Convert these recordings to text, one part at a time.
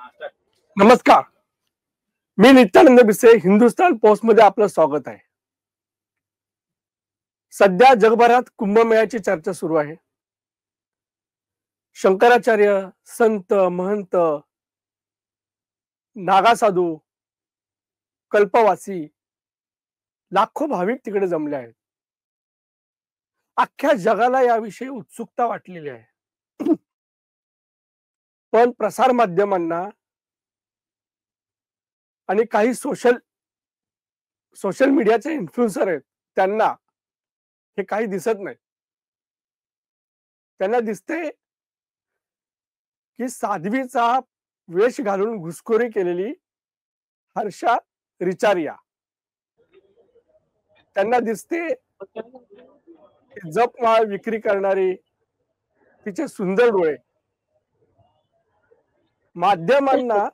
नमस्कार, मी नित्यानंद बिसे. हिंदुस्थान पोस्ट मध्ये आपलं स्वागत आहे. सध्या जगभरात कुंभमेळ्याची चर्चा सुरू आहे. शंकराचार्य, संत, महंत, नागासाधू, कल्पवासी, लाखो भाविक तिकडे जमले आहेत. अख्ख्या जगाला याविषयी उत्सुकता वाटलेली आहे. पण प्रसार माध्यमांना आणि काही सोशल मीडियाचे इन्फ्लुएन्सर आहेत, त्यांना हे काही दिसत नाही. त्यांना दिसते की साध्वीचा वेश घालून घुसखोरी केलेली हर्षा रिचारिया. त्यांना दिसते जपमाळ विक्री करणारी, तिचे सुंदर डोळे. माध्यमांना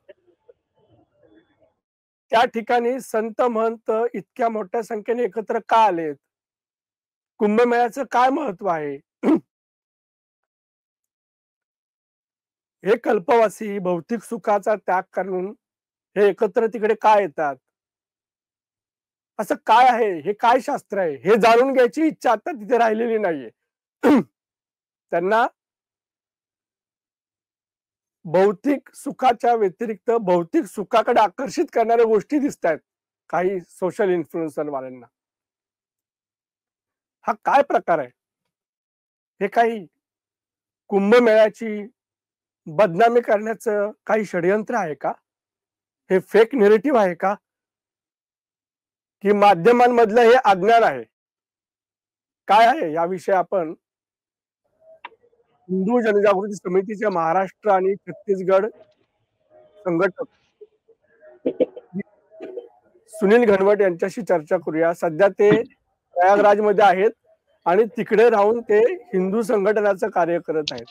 त्या ठिकाणी संत महंत इतक्या मोठ्या संख्येने एकत्र का आलेत, कुंभमेळ्याचं काय महत्व आहे, हे कल्पवासी भौतिक सुखाचा त्याग करून हे एकत्र तिकडे का येतात, असं काय आहे, हे काय शास्त्र आहे, हे जाणून घ्यायची इच्छा आता तिथे राहिलेली नाहीये. त्यांना भौतिक सुखाच्या व्यतिरिक्त भौतिक सुखाकडे आकर्षित करणाऱ्या गोष्टी दिसत आहेत काही सोशल इन्फ्लुएन्सर वाल्यांना. हा काय प्रकार आहे? हे काही कुंभमेळ्याची बदनामी करण्याचं काही षडयंत्र आहे का? हे फेक नेरेटिव्ह आहे का? की माध्यमांमधलं हे अज्ञान आहे? काय आहे याविषयी आपण हिंदू जनजागृती समितीचे महाराष्ट्र आणि छत्तीसगड संघटक सुनील घनवट यांच्याशी चर्चा करूया. सध्या ते प्रयागराज मध्ये आहेत आणि तिकडे राहून ते हिंदू संघटनाचं कार्य करत आहेत.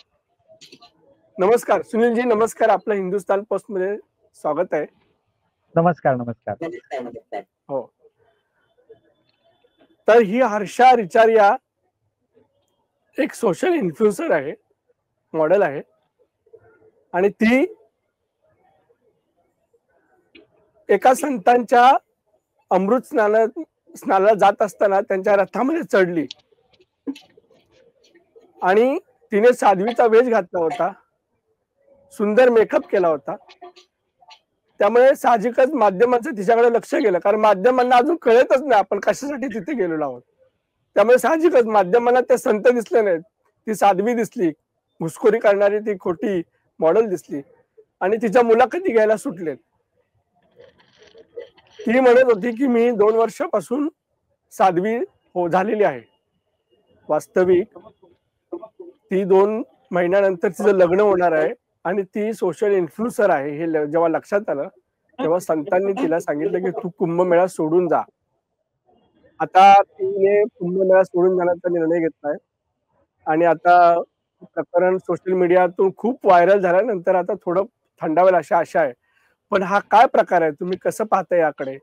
नमस्कार सुनीलजी. नमस्कार, आपलं हिंदुस्थान पोस्ट मध्ये स्वागत आहे. नमस्कार. नमस्कार. हो, तर ही हर्षा रिचारिया एक सोशल इन्फ्लुएन्सर आहे, मॉडेल आहे, आणि ती एका संतांच्या अमृत स्नानाला जात असताना त्यांच्या रथामध्ये चढली आणि तिने साध्वीचा वेश घातला होता, सुंदर मेकअप केला होता. त्यामुळे साहजिकच माध्यमांचं तिच्याकडे लक्ष गेलं, कारण माध्यमांना अजून कळतच नाही आपण कशासाठी तिथे गेलेलो आहोत. त्यामुळे साहजिकच माध्यमांना ते संत दिसले नाहीत, ती साध्वी दिसली, घुसखोरी करणारी ती खोटी मॉडेल दिसली आणि तिच्या मुलाखती घ्यायला सुटलेत. ती म्हणत होती की मी 2 वर्षापासून साध्वी झालेली आहे. वास्तविक ती 2 महिन्यानंतर तिचं लग्न होणार आहे आणि ती सोशल इन्फ्लुएन्सर आहे. हे जेव्हा लक्षात आलं तेव्हा संतांनी तिला सांगितलं की तू कुंभमेळा सोडून जा. आता तिने कुंभमेळा सोडून जाण्याचा निर्णय घेतलाय आणि आता प्रकरण सोशल मीडियातून खूप व्हायरल झाल्यानंतर आता थोडं थंडावेल अशी आशा आहे. पण हा काय प्रकार आहे, तुम्ही कसं पाहता याकडे?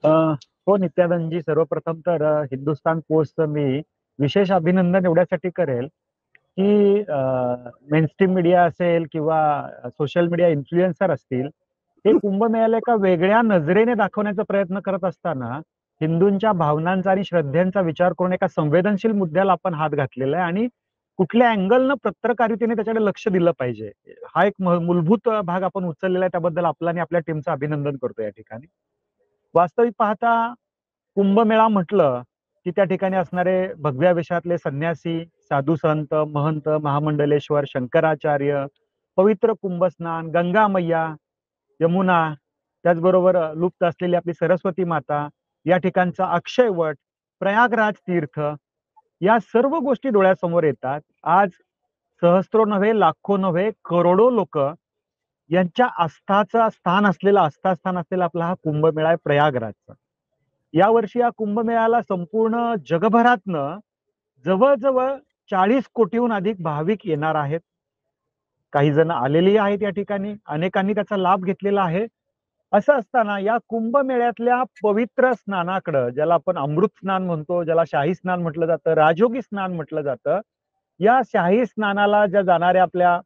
हो नित्यानंदजी, सर्वप्रथम तर हिंदुस्थान पोस्टचं मी विशेष अभिनंदन एवढ्यासाठी करेल की मेनस्ट्रीम मीडिया असेल किंवा सोशल मीडिया इन्फ्लुएन्सर असतील, हे कुंभमेळ्याला एका वेगळ्या नजरेने दाखवण्याचा प्रयत्न करत असताना हिंदूंच्या भावनांचा आणि श्रद्धेचा विचार करून एका संवेदनशील मुद्द्याला आपण हात घातलेला आहे आणि कुठल्या अँगलनं पत्रकारितेने त्याच्याकडे लक्ष दिलं पाहिजे, हा एक मूलभूत भाग आपण उचललेला आहे. त्याबद्दल आपलं आणि आपल्या टीमचं अभिनंदन करतो. या ठिकाणी वास्तविक पाहता कुंभमेळा म्हटलं की त्या ठिकाणी असणारे भगव्या वेशातले संन्यासी, साधू संत, महंत, महामंडलेश्वर, शंकराचार्य, पवित्र कुंभस्नान, गंगा मैया, यमुना, त्याचबरोबर लुप्त असलेली आपली सरस्वती माता, या ठिकाणचा अक्षयवट, प्रयागराज तीर्थ, या सर्व गोष्टी डोळ्यासमोर येतात. आज सहस्रो नव्हे, लाखो नव्हे, करोडो लोक यांच्या आस्थाचं स्थान असलेला आपला हा कुंभमेळा आहे प्रयागराजचा. यावर्षी या कुंभमेळ्याला संपूर्ण जगभरातनं जवळजवळ 40 कोटीहून अधिक भाविक येणार आहेत. काही जण आलेली आहेत या ठिकाणी, अनेकांनी त्याचा लाभ घेतलेला आहे. असं असताना या कुंभमेळ्यातल्या पवित्र स्नानाकडं, ज्याला आपण अमृत स्नान म्हणतो, ज्याला शाही स्नान म्हटलं जातं, राजयोगी स्नान म्हटलं जातं, या शाही स्नानाला ज्या जाणाऱ्या आपल्या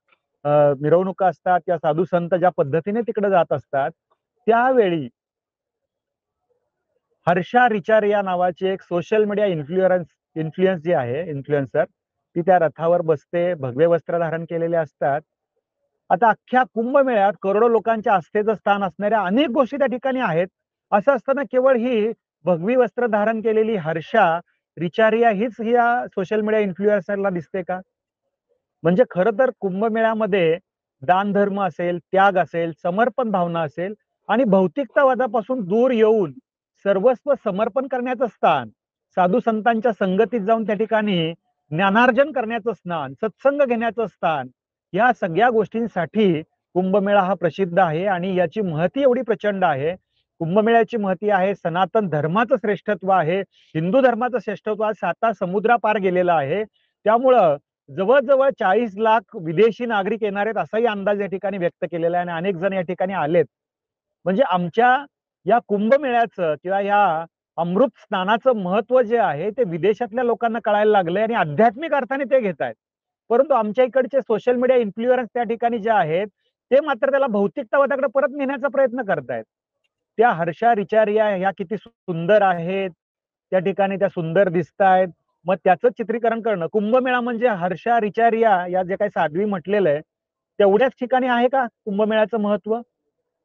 मिरवणुका असतात, त्या साधू संत ज्या पद्धतीने तिकडे जात असतात, त्यावेळी हर्षा रिचार या नावाची एक सोशल मीडिया इन्फ्लुएन्स जी आहे, इन्फ्लुएन्सर, ती त्या रथावर बसते, भगवे वस्त्र धारण केलेले असतात. आता अख्ख्या कुंभमेळ्यात करोडो लोकांच्या आस्थेचं स्थान असणाऱ्या अनेक गोष्टी त्या ठिकाणी आहेत. असं असताना केवळ ही भगवी वस्त्र धारण केलेली हर्षा रिचारिया हीच या सोशल मीडिया इन्फ्लुएन्सरला दिसते का? म्हणजे खरं तर कुंभमेळ्यामध्ये दान धर्म असेल, त्याग असेल, समर्पण भावना असेल आणि भौतिकतावादापासून दूर येऊन सर्वस्व समर्पण करण्याचं स्थान, साधू संतांच्या संगतीत जाऊन त्या ठिकाणी ज्ञानार्जन करण्याचं स्थान, सत्संग घेण्याचं स्थान, या सगळ्या गोष्टींसाठी कुंभमेळा हा प्रसिद्ध आहे आणि याची महती एवढी प्रचंड आहे. कुंभमेळ्याची महती आहे, सनातन धर्माचं श्रेष्ठत्व आहे, हिंदू धर्माचं श्रेष्ठत्व आज 7 समुद्रापार गेलेलं आहे. त्यामुळं जवळजवळ 40 लाख विदेशी नागरिक येणार आहेत असाही अंदाज या ठिकाणी व्यक्त केलेला आहे आणि अनेक जण या ठिकाणी आलेत. म्हणजे आमच्या या कुंभमेळ्याचं किंवा या अमृत स्नानाचं महत्व जे आहे ते विदेशातल्या लोकांना कळायला लागलंय आणि आध्यात्मिक अर्थाने ते घेत आहेत. परंतु आमच्या इकडचे सोशल मीडिया इन्फ्लुएन्स त्या ठिकाणी जे आहेत ते मात्र त्याला भौतिकतावादाकडे परत नेण्याचा प्रयत्न करतायत. त्या हर्षा रिचारिया ह्या किती सुंदर आहेत, त्या ठिकाणी त्या सुंदर दिसतायत, मग त्याचं चित्रीकरण करणं. कुंभमेळा म्हणजे हर्षा रिचारिया या जे काही साध्वी म्हटलेलं आहे तेवढ्याच ठिकाणी आहे का कुंभमेळ्याचं महत्व?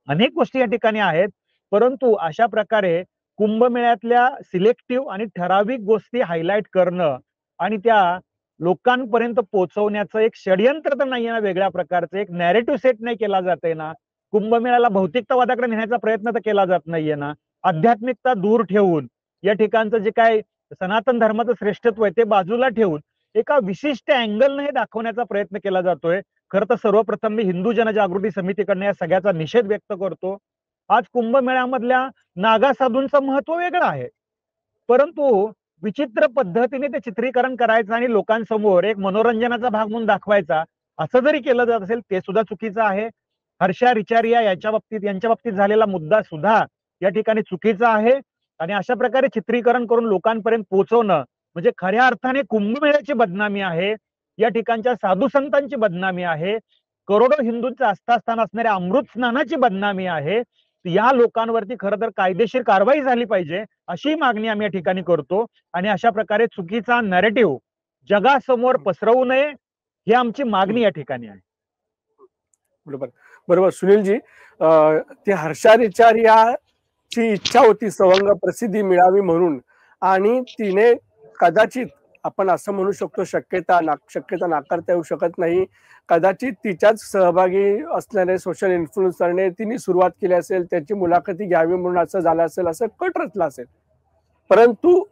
अनेक गोष्टी या ठिकाणी आहेत, परंतु अशा प्रकारे कुंभमेळ्यातल्या सिलेक्टिव्ह आणि ठराविक गोष्टी हायलाइट करणं आणि त्या लोकांपर्यंत पोहोचवण्याचं एक षडयंत्र तर नाहीये ना वेगळ्या प्रकारचं, एक नॅरेटिव्ह सेट नाही केला जाते ना, कुंभमेळ्याला भौतिकतावादाकडे नेण्याचा प्रयत्न तर केला जात नाहीये ना, आध्यात्मिकता दूर ठेवून या ठिकाणचं जे काय सनातन धर्माचं श्रेष्ठत्व आहे ते बाजूला ठेवून एका विशिष्ट अँगलने हे दाखवण्याचा प्रयत्न केला जातोय. खरं तर सर्वप्रथम मी हिंदू जनजागृती समितीकडनं या सगळ्याचा निषेध व्यक्त करतो. आज कुंभमेळ्यामधल्या नागा साधूंचं महत्व वेगळं आहे, परंतु विचित्र पद्धतीने ते चित्रीकरण करायचं आणि लोकांसमोर एक मनोरंजनाचा भाग म्हणून दाखवायचा, असं जरी केलं जात असेल ते सुद्धा चुकीचं आहे. हर्षा रिचारिया यांच्या बाबतीत झालेला मुद्दा सुद्धा या ठिकाणी चुकीचा आहे आणि अशा प्रकारे चित्रीकरण करून लोकांपर्यंत पोहोचवणं म्हणजे खऱ्या अर्थाने कुंभमेळ्याची बदनामी आहे, या ठिकाणच्या साधू संतांची बदनामी आहे, करोडो हिंदूंचं आस्थास्थान असणाऱ्या अमृत स्नानाची बदनामी आहे. या लोकांवरती खरं तर कायदेशीर कारवाई झाली पाहिजे अशी मागणी आम्ही या ठिकाणी करतो आणि अशा प्रकारे चुकीचा नॅरेटिव्ह जगासमोर पसरवू नये ही आमची मागणी या ठिकाणी आहे. बरोबर बरोबर सुनीलजी, ती हर्षा रिचारियाची इच्छा होती सवंग प्रसिद्धी मिळावी म्हणून, आणि तिने कदाचित आपण असं म्हणू शकतो शक्यता नाकारता येऊ शकत नाही, कदाचित तिच्याच सहभागी असणारे सोशल इन्फ्लुएन्सरने तिने सुरुवात केली असेल, त्याची मुलाखती घ्यावी म्हणून असं झालं असेल, असं कट रचला असेल. परंतु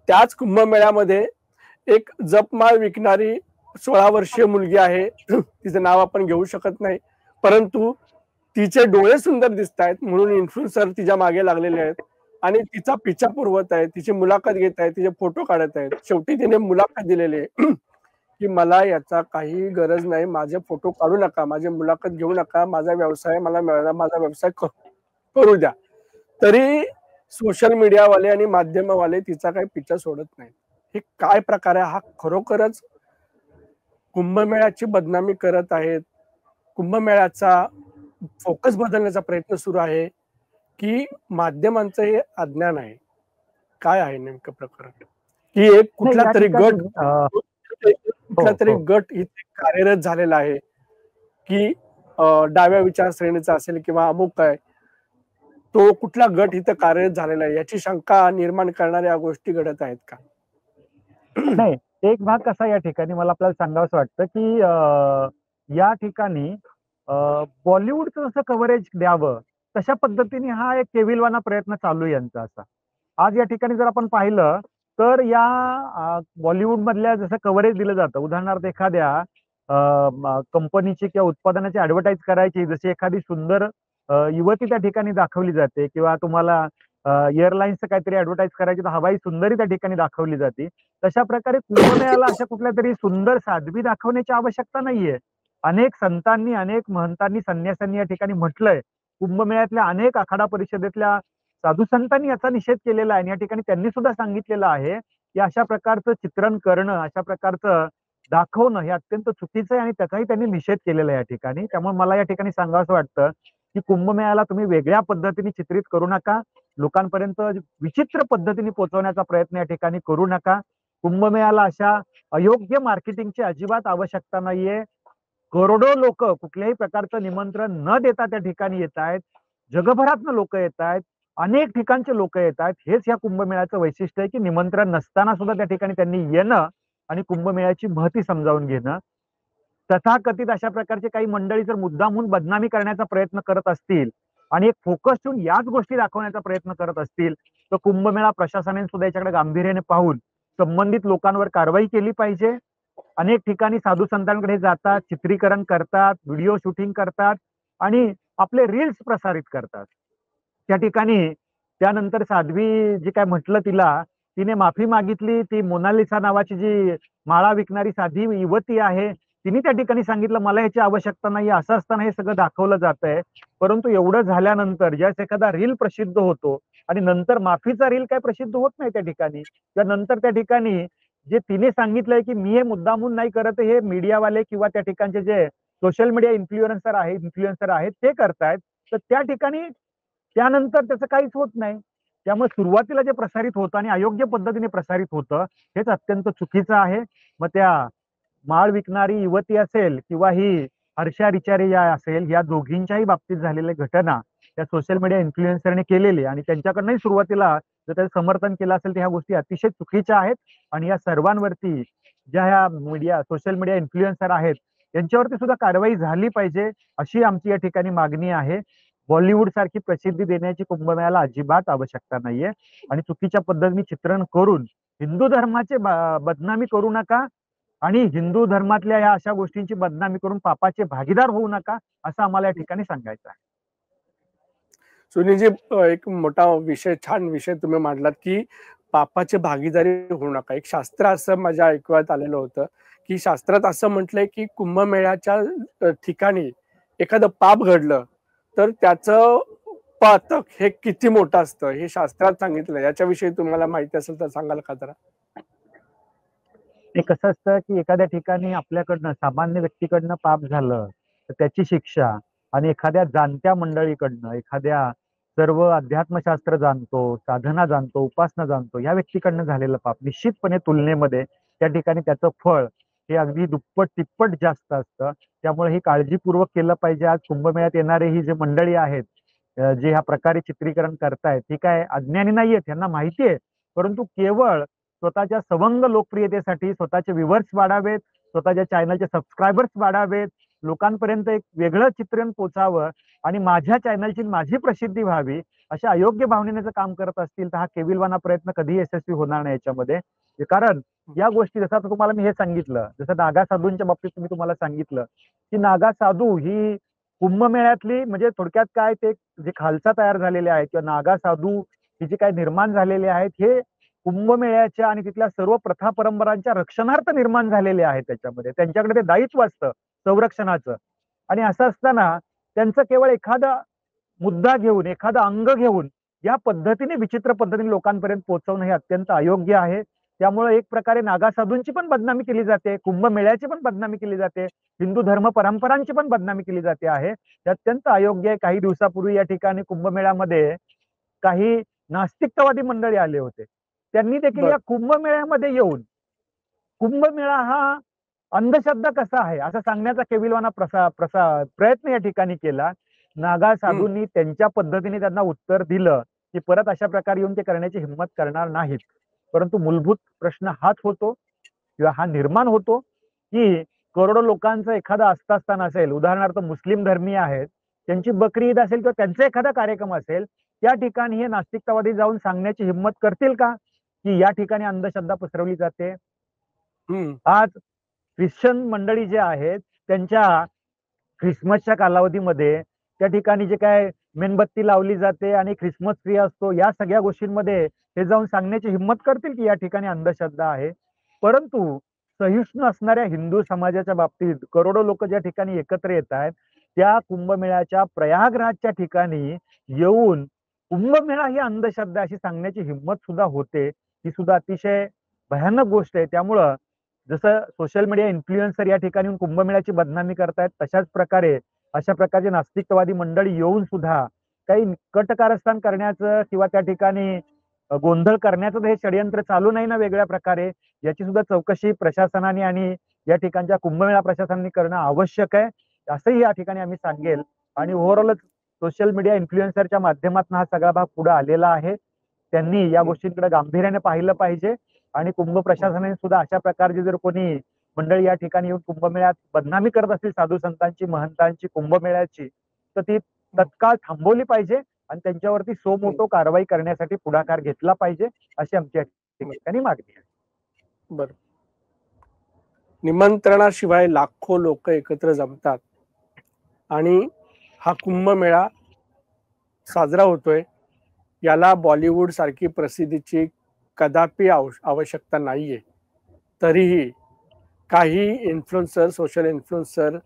त्याच कुंभमेळ्यामध्ये एक जपमाळ विकणारी 16 वर्षीय मुलगी आहे, तिचं नाव आपण घेऊ शकत नाही, परंतु तिचे डोळे सुंदर दिसत आहेत म्हणून इन्फ्लुएन्सर तिच्या मागे लागलेले आहेत आणि तिचा पिछा पुरवत आहेत, तिची मुलाखत घेत आहेत, तिचे फोटो काढत आहेत. शेवटी तिने मुलाखत दिलेली आहे की मला याचा काही गरज नाही, माझे फोटो काढू नका, माझी मुलाखत घेऊ नका, माझा व्यवसाय मला मिळाला, माझा व्यवसाय करू द्या. तरी सोशल मीडियावाले आणि माध्यमवाले तिचा काही पिछा सोडत नाही. हे काय प्रकार आहे? हा खरोखरच कुंभमेळ्याची बदनामी करत आहेत, कुंभमेळ्याचा फोकस बदलण्याचा प्रयत्न सुरू आहे की माध्यमांचं हे अज्ञान आहे? काय आहे नेमकं प्रकरण? की एक कुठला तरी गट इथे कार्यरत झालेला आहे की डाव्या विचारश्रेणीचा असेल किंवा अमुक आहे, तो कुठला गट इथं कार्यरत झालेला आहे याची शंका निर्माण करणाऱ्या गोष्टी घडत आहेत का? नाही, एक भाग कसा या ठिकाणी मला आपल्याला सांगावंसं वाटतं की या ठिकाणी बॉलिवूडचं जसं कव्हरेज द्यावं तशा पद्धतीने हा एक केविलवाना प्रयत्न चालू आहे यांचा. असा आज या ठिकाणी जर आपण पाहिलं तर या बॉलिवूड मधल्या जसं कव्हरेज दिलं जातं, उदाहरणार्थ एखाद्या कंपनीची किंवा उत्पादनाची ऍडव्हर्टाईज करायची, जशी एखादी सुंदर युवती त्या ठिकाणी दाखवली जाते किंवा तुम्हाला एअरलाईन्सचं काहीतरी ऍडव्हर्टाईज करायची तर हवाई सुंदरी त्या ठिकाणी दाखवली जाते, तशा प्रकारे कुंभमेळ्याला अशा कुठल्या तरी सुंदर साध्वी दाखवण्याची आवश्यकता नाहीये. अनेक संतांनी, अनेक महंतांनी, संन्यासांनी या ठिकाणी म्हटलंय, कुंभमेळ्यातल्या अनेक आखाडा परिषदेतल्या साधू संतांनी याचा निषेध केलेला आहे. या ठिकाणी त्यांनी सुद्धा सांगितलेलं आहे की अशा प्रकारचं चित्रण करणं, अशा प्रकारचं दाखवणं हे अत्यंत चुकीचं आहे आणि त्याचाही त्यांनी निषेध केलेला आहे या ठिकाणी. त्यामुळे मला या ठिकाणी सांगावंसं वाटतं की कुंभमेळ्याला तुम्ही वेगळ्या पद्धतीने चित्रित करू नका, लोकांपर्यंत विचित्र पद्धतीने पोहोचवण्याचा प्रयत्न या ठिकाणी करू नका. कुंभमेळ्याला अशा अयोग्य मार्केटिंगची अजिबात आवश्यकता नाहीये. करोडो लोक कुठल्याही प्रकारचं निमंत्रण न देता त्या ठिकाणी येत आहेत. जगभरातनं लोक येत आहेत. अनेक ठिकाणचे लोक येत आहेत. हेच या कुंभमेळ्याचं वैशिष्ट्य आहे की निमंत्रण नसताना सुद्धा त्या ठिकाणी त्यांनी येणं आणि कुंभमेळ्याची महती समजावून घेणं. तथाकथित अशा प्रकारचे काही मंडळी जर मुद्दामहून बदनामी करण्याचा प्रयत्न करत असतील आणि एक फोकस ठेवून याच गोष्टी दाखवण्याचा प्रयत्न करत असतील तर कुंभमेळा प्रशासनाने सुद्धा याच्याकडे गांभीर्याने पाहून संबंधित लोकांवर कारवाई केली पाहिजे. अनेक ठिकाणी साधू संतांकडे जातात, चित्रीकरण करतात, व्हिडिओ शूटिंग करतात आणि आपले रील्स प्रसारित करतात. त्या ठिकाणी त्यानंतर साध्वी जी काय म्हटलं तिने माफी मागितली. ती मोनालिसा नावाची जी माळा विकणारी साधी युवती आहे तिने त्या ठिकाणी सांगितलं मला याची आवश्यकता नाही. असं असताना हे सगळं दाखवलं जात आहे. परंतु एवढं झाल्यानंतर ज्यावेळेस एखादा रील प्रसिद्ध होतो आणि नंतर माफीचा रील काय प्रसिद्ध होत नाही त्या ठिकाणी, त्यानंतर त्या ठिकाणी जे तिने सांगितलंय की मी हे मुद्दामून नाही करत, हे मीडियावाले किंवा त्या ठिकाणचे जे सोशल मीडिया इन्फ्लुएन्सर आहेत ते करतायत, तर त्या ठिकाणी त्यानंतर त्याचं काहीच होत नाही. त्यामुळे सुरुवातीला जे प्रसारित होतं आणि अयोग्य पद्धतीने प्रसारित होतं हेच अत्यंत चुकीचं आहे. मग त्या माळ विकणारी युवती असेल किंवा ही हर्षा रिचारे या असेल, या दोघींच्याही बाबतीत झालेल्या घटना त्या सोशल मीडिया इन्फ्लुएन्सरने केलेली आणि त्यांच्याकडनंही सुरुवातीला जर त्याचं समर्थन केलं असेल तर ह्या गोष्टी अतिशय चुकीच्या आहेत आणि या सर्वांवरती ज्या ह्या सोशल मीडिया इन्फ्लुएन्सर आहेत त्यांच्यावरती सुद्धा कारवाई झाली पाहिजे अशी आमची या ठिकाणी मागणी आहे. बॉलिवूड सारखी प्रसिद्धी देण्याची कुंभमेळ्याला अजिबात आवश्यकता नाहीये आणि चुकीच्या पद्धतीने चित्रण करून हिंदू धर्माचे बदनामी करू नका आणि हिंदू धर्मातल्या या अशा गोष्टींची बदनामी करून पापाचे भागीदार होऊ नका असं आम्हाला या ठिकाणी सांगायचं आहे. सुनीलजी, एक मोठा विषय, छान विषय तुम्ही मांडलात की पापाचे भागीदारी होऊ नका. एक शास्त्र असं माझ्या ऐकवात आलेलं होतं की शास्त्रात असं म्हटलंय की कुंभमेळ्याच्या ठिकाणी एखादं पाप घडलं तर त्याचं पातक हे किती मोठं असतं हे शास्त्रात सांगितलं. याच्याविषयी तुम्हाला माहिती असेल तर सांगाल का जरा? ते कसं असतं की एखाद्या ठिकाणी आपल्याकडनं सामान्य व्यक्तीकडनं पाप झालं तर त्याची शिक्षा आणि एखाद्या जाणत्या मंडळीकडनं, एखाद्या सर्व अध्यात्मशास्त्र जाणतो, साधना जाणतो, उपासना जाणतो या व्यक्तीकडनं झालेलं पाप निश्चितपणे तुलनेमध्ये त्या ठिकाणी त्याचं फळ हे अगदी दुप्पट तिप्पट जास्त असतं. त्यामुळे ही काळजीपूर्वक केलं पाहिजे. आज कुंभमेळ्यात येणारे ही जे मंडळी आहेत जे ह्या प्रकारे चित्रीकरण करतायत ती काय अज्ञानी नाहीयेत, त्यांना माहिती आहे. परंतु केवळ स्वतःच्या सवंग लोकप्रियतेसाठी स्वतःचे व्ह्यूवर्स वाढावेत, स्वतःच्या चॅनलचे सबस्क्रायबर्स वाढावेत, लोकांपर्यंत एक वेगळं चित्रण पोचावं आणि माझ्या चॅनलची माझी प्रसिद्धी व्हावी अशा अयोग्य भावनेचं काम करत असतील तर हा केविलवाना प्रयत्न कधीही यशस्वी होणार नाही याच्यामध्ये. कारण या गोष्टी जसं आता तुम्हाला मी हे सांगितलं, जसं नागा साधूंच्या बाबतीत मी तुम्हाला सांगितलं की नागा साधू ही कुंभमेळ्यातली म्हणजे थोडक्यात काय ते जे खालसा तयार झालेले आहेत किंवा नागा साधू ही जे काय निर्माण झालेले आहेत हे कुंभमेळ्याच्या आणि तिथल्या सर्व प्रथा परंपरांच्या रक्षणार्थ निर्माण झालेले आहेत. त्याच्यामध्ये त्यांच्याकडे ते दायित्व असतं संरक्षणाचं आणि असं असताना त्यांचं केवळ एखादा मुद्दा घेऊन, एखादं अंग घेऊन या पद्धतीने विचित्र पद्धतीने लोकांपर्यंत पोहोचवणं हे अत्यंत अयोग्य आहे. त्यामुळे एक प्रकारे नागा साधूंची पण बदनामी केली जाते, कुंभमेळ्याची पण बदनामी केली जाते, हिंदू धर्म परंपरांची पण बदनामी केली जाते आहे. हे अत्यंत अयोग्य आहे. काही दिवसापूर्वी या ठिकाणी कुंभमेळ्यामध्ये काही नास्तिकतावादी मंडळी आले होते. त्यांनी देखील या कुंभमेळ्यामध्ये येऊन कुंभमेळा हा अंधश्रद्धा कसा आहे असं सांगण्याचा केविलवाना प्रयत्न या ठिकाणी केला. नागा साधूंनी त्यांच्या पद्धतीने त्यांना उत्तर दिलं की परत अशा प्रकारे येऊन ते करण्याची हिंमत करणार नाहीत. परंतु मूलभूत प्रश्न हाच होतो किंवा हा निर्माण होतो की करोडो लोकांचं एखादा आस्थास्थान असेल, उदाहरणार्थ मुस्लिम धर्मीय आहेत, त्यांची बकरी ईद असेल किंवा त्यांचा एखादा कार्यक्रम असेल, त्या ठिकाणी हे नास्तिकतावादी जाऊन सांगण्याची हिंमत करतील का की या ठिकाणी अंधश्रद्धा पसरवली जाते? आज ख्रिश्चन मंडळी जे आहेत त्यांच्या ख्रिसमसच्या कालावधीमध्ये त्या ठिकाणी जे काय मेणबत्ती लावली जाते आणि ख्रिसमस ट्री असतो या सगळ्या गोष्टींमध्ये हे जाऊन सांगण्याची हिंमत करतील की या ठिकाणी अंधश्रद्धा आहे? परंतु सहिष्णू असणाऱ्या हिंदू समाजाच्या बाबतीत करोडो लोक ज्या ठिकाणी एकत्र येत आहेत त्या कुंभमेळ्याच्या प्रयागराजच्या ठिकाणी येऊन कुंभमेळा ही अंधश्रद्धा अशी सांगण्याची हिंमत सुद्धा होते. ही सुद्धा अतिशय भयानक गोष्ट आहे. त्यामुळं जसं सोशल मीडिया इन्फ्लुएन्सर या ठिकाणी येऊन कुंभमेळ्याची बदनामी करतायत, तशाच प्रकारे अशा प्रकारचे नास्तिकवादी मंडळी येऊन सुद्धा काही कटकारस्थान करण्याचं किंवा त्या ठिकाणी गोंधळ करण्याचं हे षडयंत्र चालू नाही ना वेगळ्या प्रकारे, याची सुद्धा चौकशी प्रशासनाने आणि या ठिकाणच्या कुंभमेळा प्रशासनाने करणं आवश्यक आहे, असंही या ठिकाणी आम्ही सांगेल. आणि ओव्हरऑलच सोशल मीडिया इन्फ्लुएन्सरच्या माध्यमातून हा सगळा भाग पुढे आलेला आहे. त्यांनी या गोष्टींकडे गांभीर्याने पाहिलं पाहिजे आणि कुंभ प्रशासनाने सुद्धा अशा प्रकारची जर कोणी मंडळी या ठिकाणी येऊन कुंभमेळ्यात बदनामी करत असतील साधू संतांची, महंतांची, कुंभमेळ्याची, तर ती तत्काळ थांबवली पाहिजे आणि त्यांच्यावरती सो मोठो कारवाई करण्यासाठी पुढाकार घेतला पाहिजे, अशी आमची या ठिकाणी मागणी आहे. बरं. निमंत्रणाशिवाय लाखो लोक एकत्र जमतात आणि हा कुंभमेळा साजरा होतोय, याला बॉलिवूड सारखी प्रसिद्धीची कदापि आवश्यकता नाहीये. तरीही काही इन्फ्लुएन्सर, सोशल इन्फ्लुएन्सर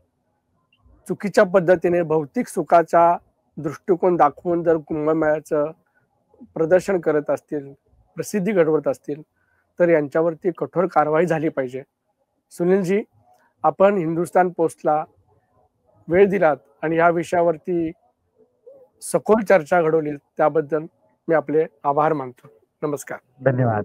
चुकीच्या पद्धतीने भौतिक सुखाचा दृष्टिकोन दाखवून जर कुंभमेळ्याचं प्रदर्शन करत असतील, प्रसिद्धी घडवत असतील, तर यांच्यावरती कठोर कारवाई झाली पाहिजे. सुनीलजी, आपण हिंदुस्तान पोस्टला वेळ दिलात आणि या विषयावरती सखोल चर्चा घडवली त्याबद्दल मी आपले आभार मानतो. नमस्कार. धन्यवाद.